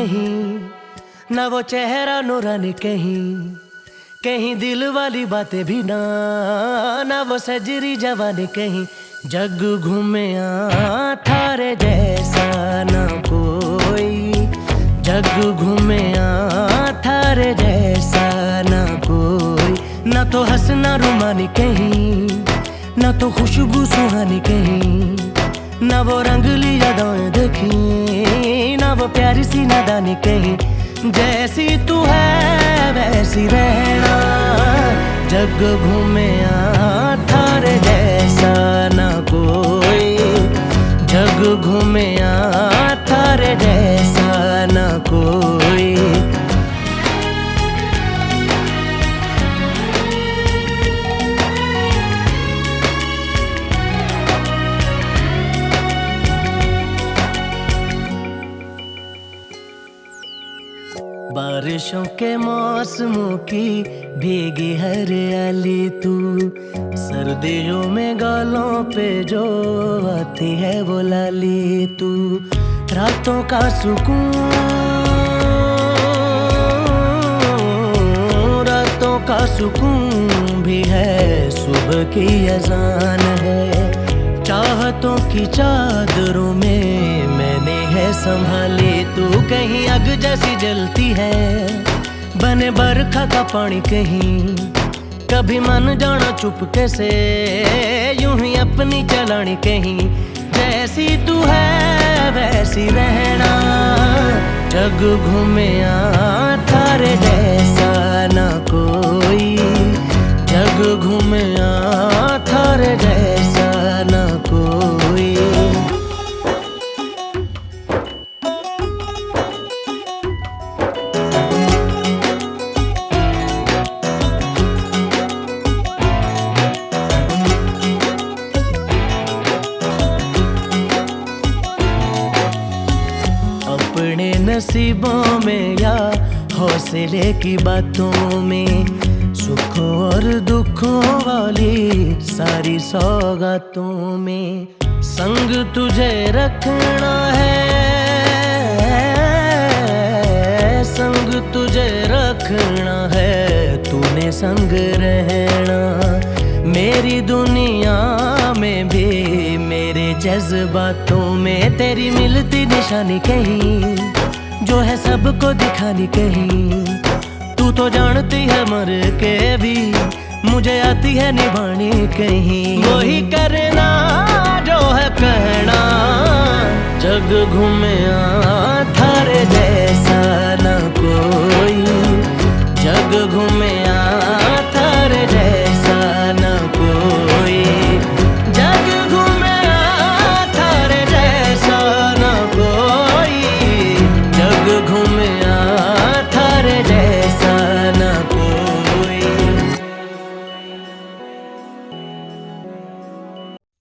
कहीं, ना वो चेहरा नूरानी कहीं, कहीं दिल वाली बातें भी ना, ना वो सजरी जवानी कहीं। जग घूमे थारे जैसा ना कोई, जग घूमे थारे जैसा ना कोई। ना तो हंसना रुमानी कहीं, ना तो खुशबू सुहानी कहीं, ना वो रंगली यादें देखी, ना वो प्यारी सी नादानी कहीं। जैसी तू है वैसी रहना, जग घूमे थारे जैसा ना कोई, जग घूमे थारे जैसा ना कोई। बारिशों के मौसमों की भीगी हरियाली तू, सर्दियों में गालों पे जो आती है वो लाली तू। रातों का सुकून, रातों का सुकून भी है, सुबह की अजान है। चाहतों की चादरों में मैंने है संभाली तू। कहीं आग जैसी जलती है, बने बरखा का पानी कहीं, कभी मन जाना चुपके से, यूं ही अपनी चलानी कहीं। जैसी तू है वैसी रहना, जग घूमे थारे जैसा ना कोई, जग घूमे थारे जैसा ना कोई। अपने नसीबों में या हौसले की बातों में, सुखों और दुखों वाली सारी सौगातों में संग तुझे रखना है, संग तुझे रखना है, तूने संग रहना। मेरी दुनिया में भी मेरे जज्बातों में तेरी मिलती निशानी कहीं, जो है सबको दिखानी कहीं। तू तो जानती है मर के भी मुझे आती है निभानी कहीं। वही करना जो है कहना, जग घूमे थारे जैसा ना कोई, जग घूमे थारे जैसा ना कोई, जग घूमे थारे जैसा ना कोई, जग घूमे थारे जैसा ना कोई।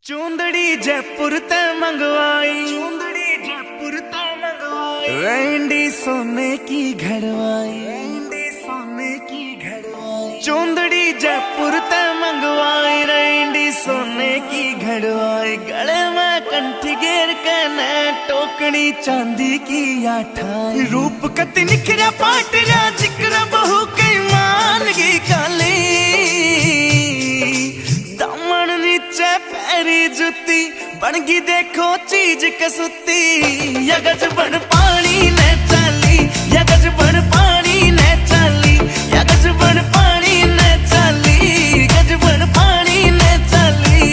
चूंदड़ी जयपुर ते मंगवाई, चूंदड़ी जयपुर ते मंगवाई, रैंडी सोने की घड़वाई, रैंडी सोने की घड़वाई। चूंदड़ी जयपुर ते मंगवाई, रैंडी सोने की घड़वाई। गले में कंठी घेर के न टोकनी चांदी की आठाई। रूप कति निखरा पाटरा जिक्र बहु कई मानगी काली। दामन नीचे पैरी जुती बनगी देखो चीज कसुती। यगज बन पानी ने चाली, यगज बन पानी ने चाली, यगज बन पानी ने चाली, गज बन पानी ने चाली।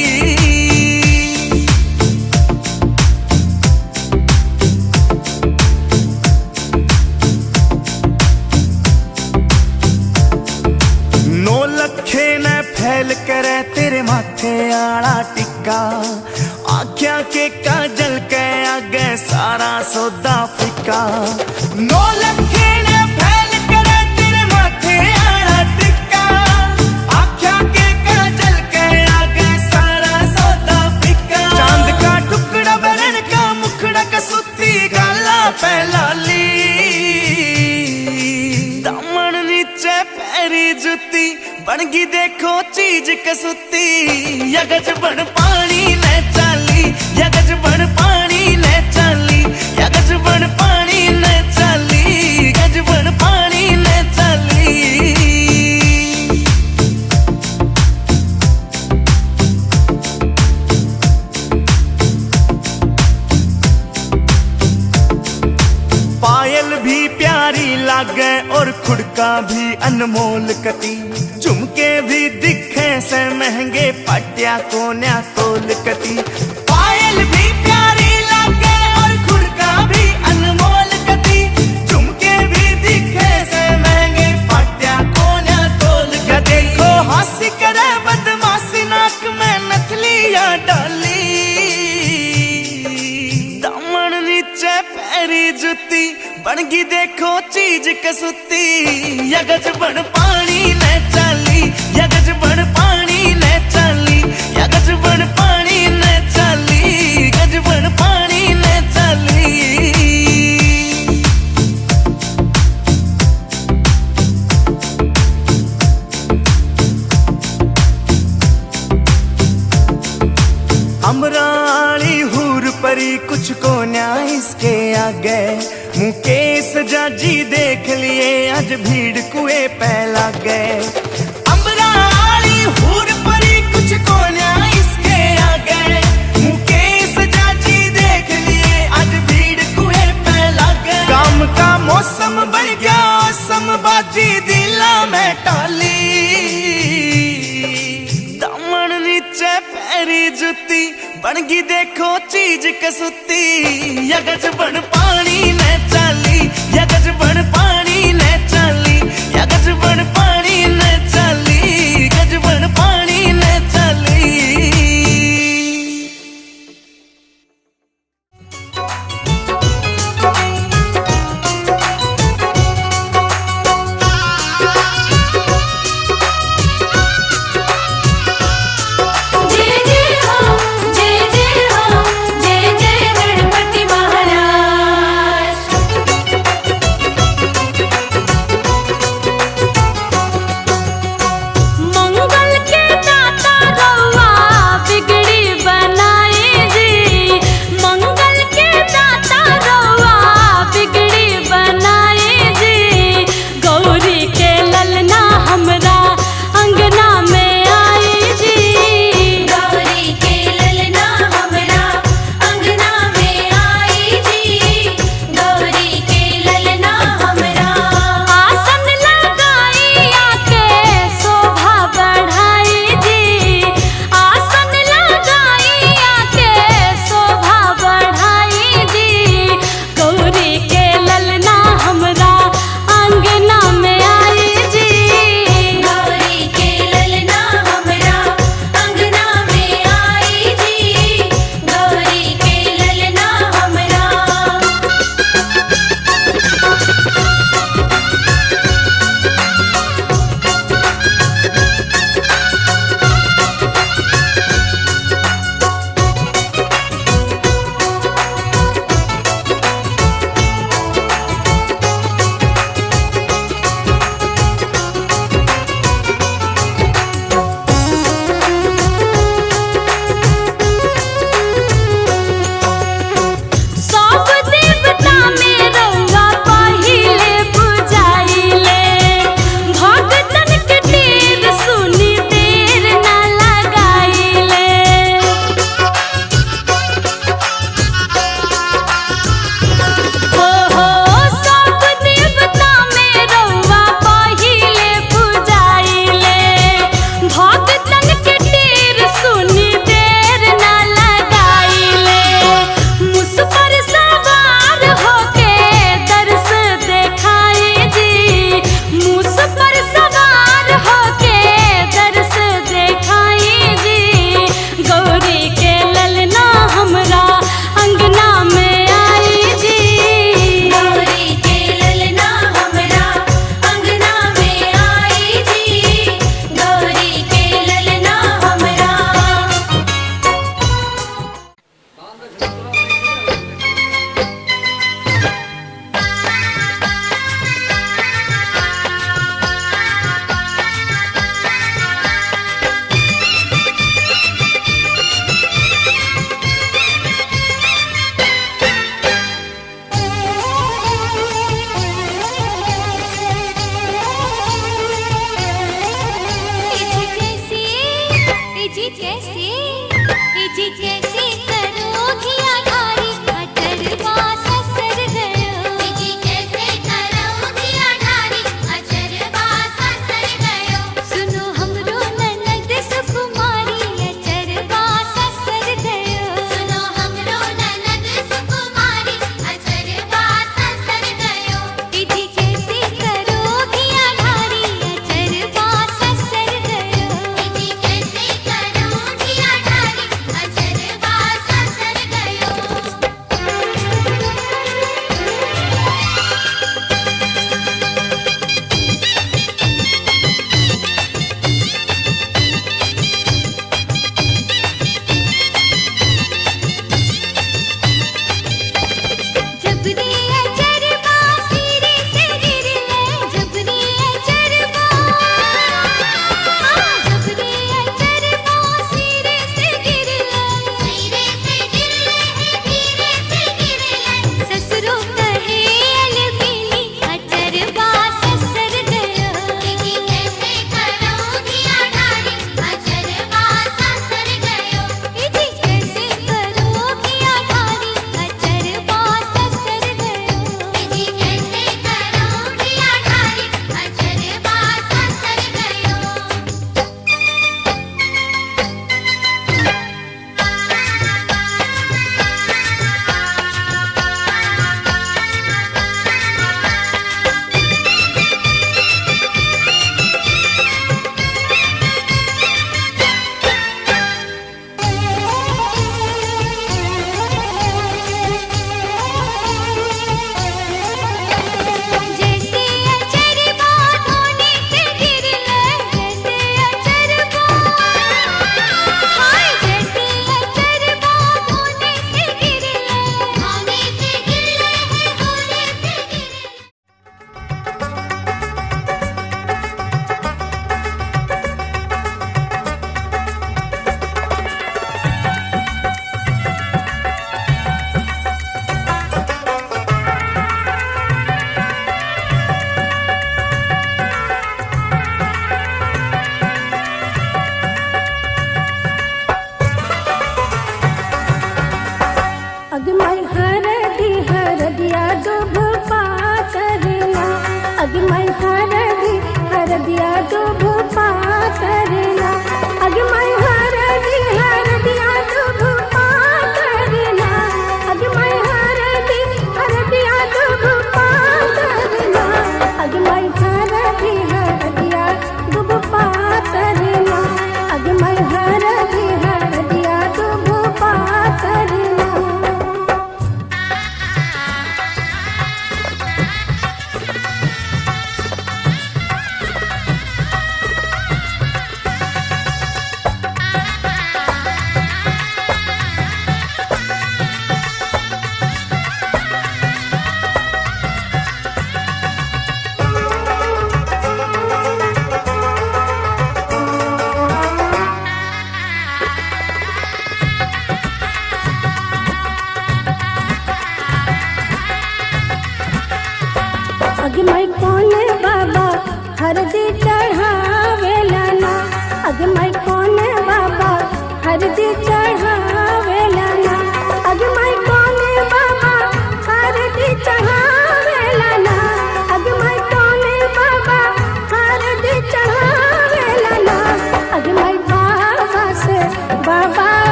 नौ लखे ने फैल करे तेरे माथे आला टिक्का। आख्या के काजल के आगे सारा सौदा फिका। नौ लखे ने फैल करे तेरे माथे आला टिक्का। आख्या के काजल के आगे सारा सौदा फिका। चांद का टुकड़ा बरन का मुखड़ा कसुती गाला पहलाली। दामन नीचे पैरी जुती बनगी देखो चीज कसुती। यगज बन पानी ने चाली, यगज बन पानी ने चाली, यगज बन पानी ने चाली। खुड़का भी अनमोल कती, झुमके भी दिखे से महंगे, पटिया कोन्या तोल कती। पायल भी प्यारी लगे और खुड़का भी अनमोल कती, झुमके भी दिखे से महंगे, पटिया कोन्या तोल कती। देखो हंसी करे बदमाशी, नाक में नथलियां डाली, दामन नीचे पैरी जुती, बनगी देखो चीज कसुती। यगज बन पानी ने चाली, यगज बन पानी ने चाली, यगज बन पानी ने चाली, गज बन पानी ने चाली। अमराली हूर परी कुछ को न्याय इसके आगे, मुकेश जाजी देख लिए आज भीड़ कुएं पे लग गए। अमराली हूर परी कुछ को न्याय इसके आगे, मुकेश जाजी देख लिए आज भीड़ कुएं पे लग गए। काम का मौसम बन गया समबाजी दिला में टाली, दामन नीचे पैरी जुती, बनगी देखो चीज कसुती। यगज बन पानी ने चाली, यगज बन पानी ने चाली, यगज बन पानी ने चाली, गज बन पानी ने चाली।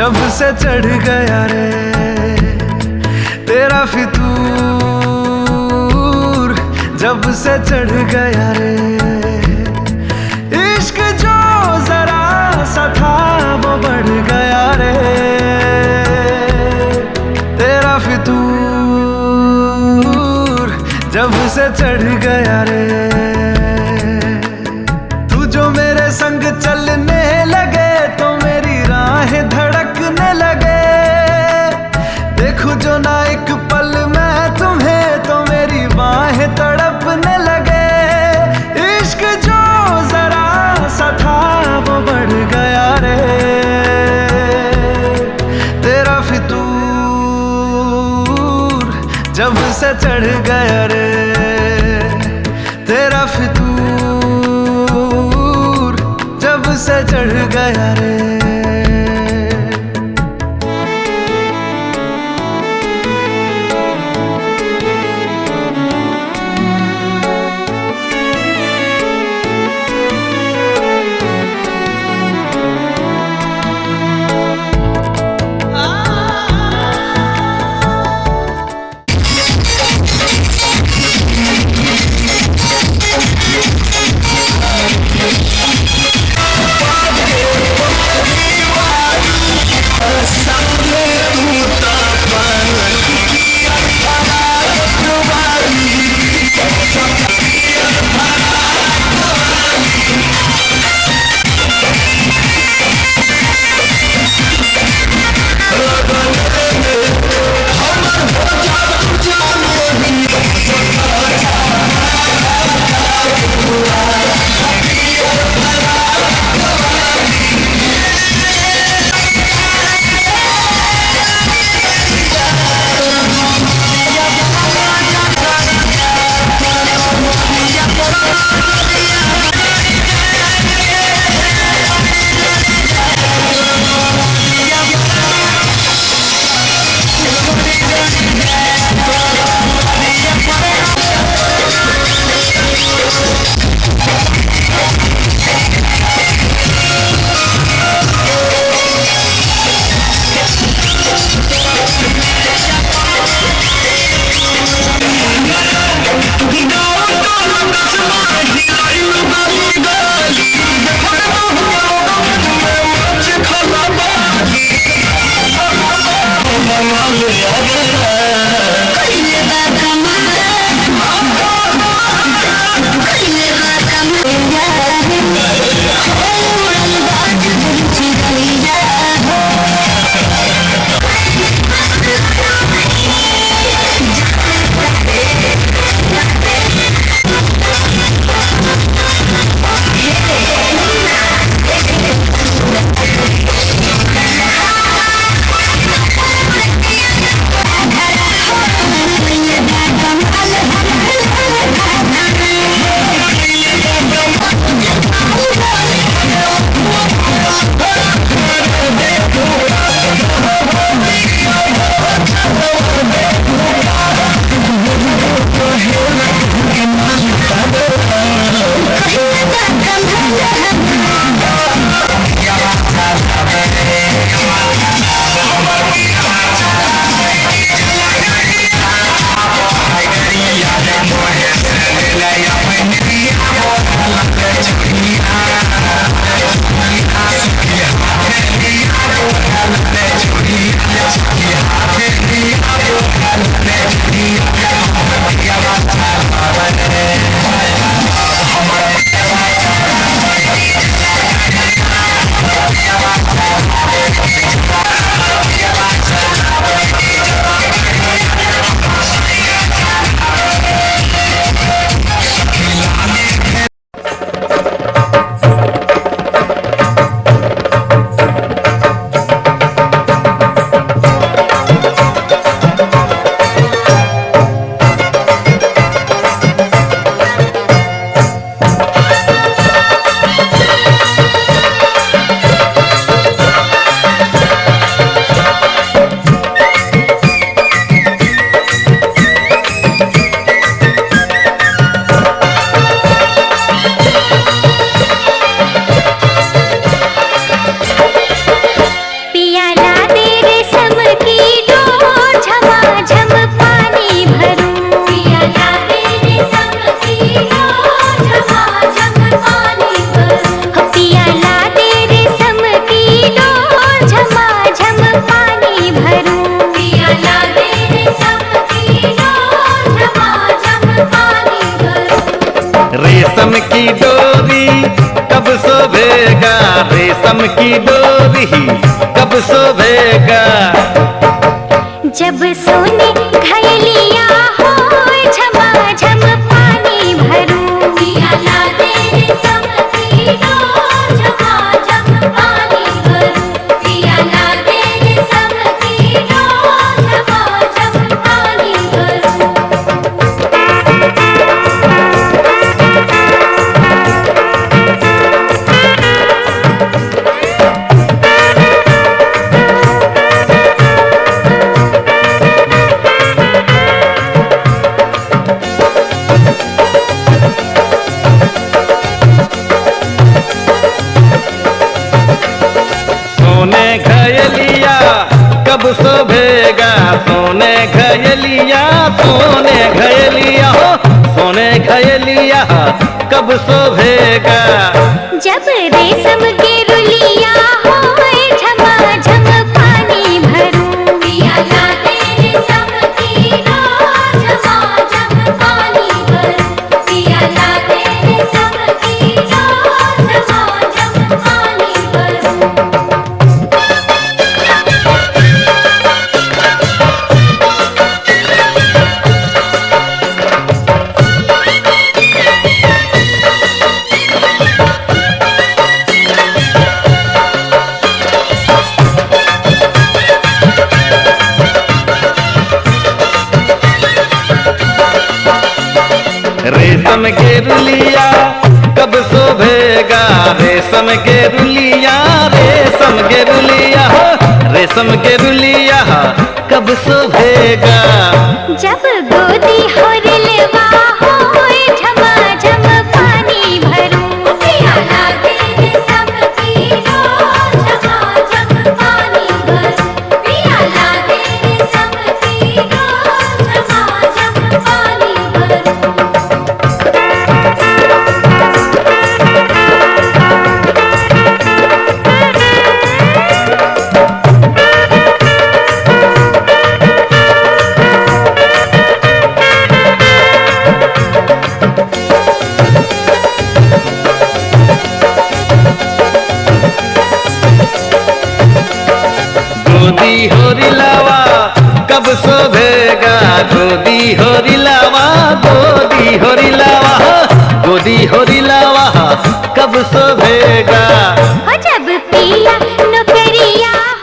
जब से चढ़ गया रे तेरा फितूर, जब से चढ़ गया रे इश्क जो जरा सा था वो बढ़ गया रे तेरा फितूर, जब से चढ़ गया रे। तू जो मेरे संग चलने लगे तो मेरी राहें धड़कने लगे, देखूं जो ना एक पल मैं तुम्हें तो मेरी बाहें तड़पने लगे। इश्क जो जरा सा था वो बढ़ गया रे तेरा फितूर, जब से चढ़ गया रे तेरा फितूर, जब से चढ़ गया रे। रेशम की डोरी कब शोभेगा। जब सोने घायलिया हो झमाझम पानी भरूं, पिया ला दे रेशम की डोर झमाझम पानी भरूं, पिया ला दे रेशम की डोर झमाझम पानी भरूं। सोने घयलिया कब शोभेगा, सोने घयलिया, सोने घयलिया हो, सोने घयलिया कब शोभेगा। जब रेशम के रुलिया हो झमाझम पानी भरूं, पिया ला दे रेशम की डोर झमाझम पानी भरूं, पिया ला दे रेशम की डोर झमाझम पानी भरूं। रेशम के रुलिया कब शोभेगा, रेशम के रुलिया, रेशम के रुलिया हो, रेशम के रुलिया कब शोभेगा। जब गोदी हो रिलवा हो झमाझम पानी भरूं, पिया ला दे रेशम की डोर झमाझम पानी भरूं, पिया ला दे रेशम की डोर झमाझम पानी भरूं। गोदी हो रिलावा कब शोभेगा, गोदी हो रिलावा, गोदी हो रिलावा, गोदी हो रिलावा कब शोभेगा। हो जब पिया नौकरिया हो,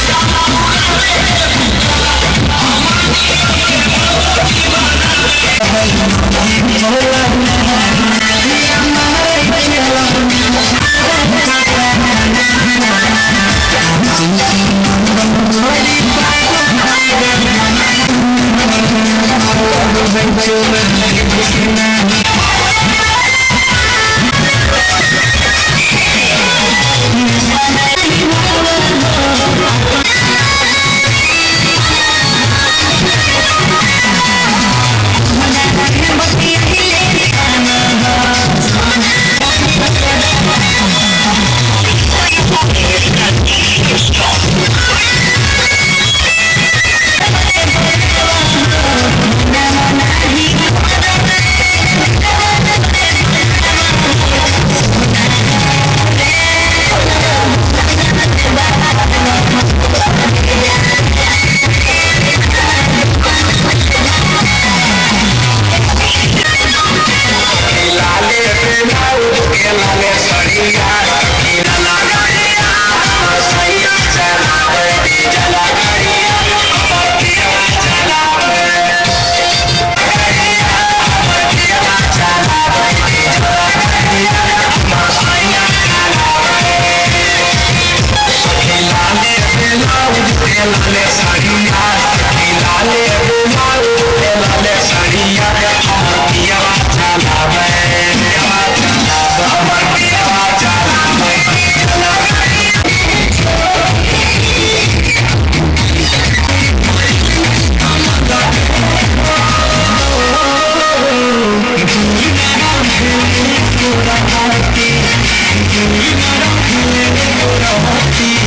Stop. राती